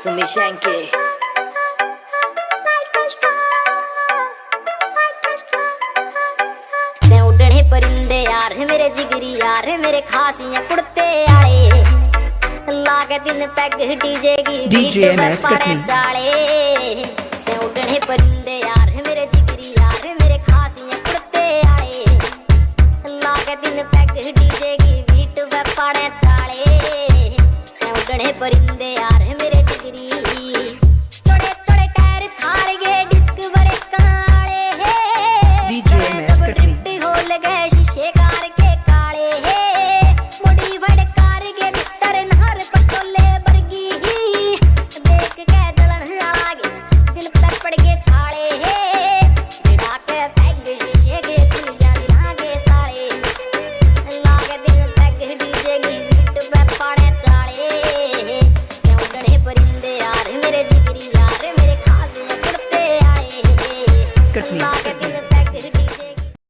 सुमी शैंके उड़ने परिंदे यार मेरे जिगरी यार मेरे खासियां कुड़ते आए लागे दिन पैग डीजे की DJMS पाड़े चाले से उड़ने परिंदे यार मेरे जिगरी यार मेरे खासियां कुड़ते आए लागे दिन पैग डीजे की बीट वे पाड़े चाले से उड़ने परिंदे यार मेरे जिगरी चोड़े चोड़े टायर थार गए डिस्क बरे काले DJMS कटनी हो लगे शीशे कार के काले मुड़ी भड़कार के भीतर नहर पटोले बरगी देख के जलन आगे दिल पे पड़ के छाले बिड़ा के पैग शीशे के खुल जाती आगे ताले लागे दिल पैग डीजे की बीट पे पाड़े चाले से उड़ने परिंदे यार मेरे जिगरी यार मेरे खास कुड़ते आए कटनी लागे दिल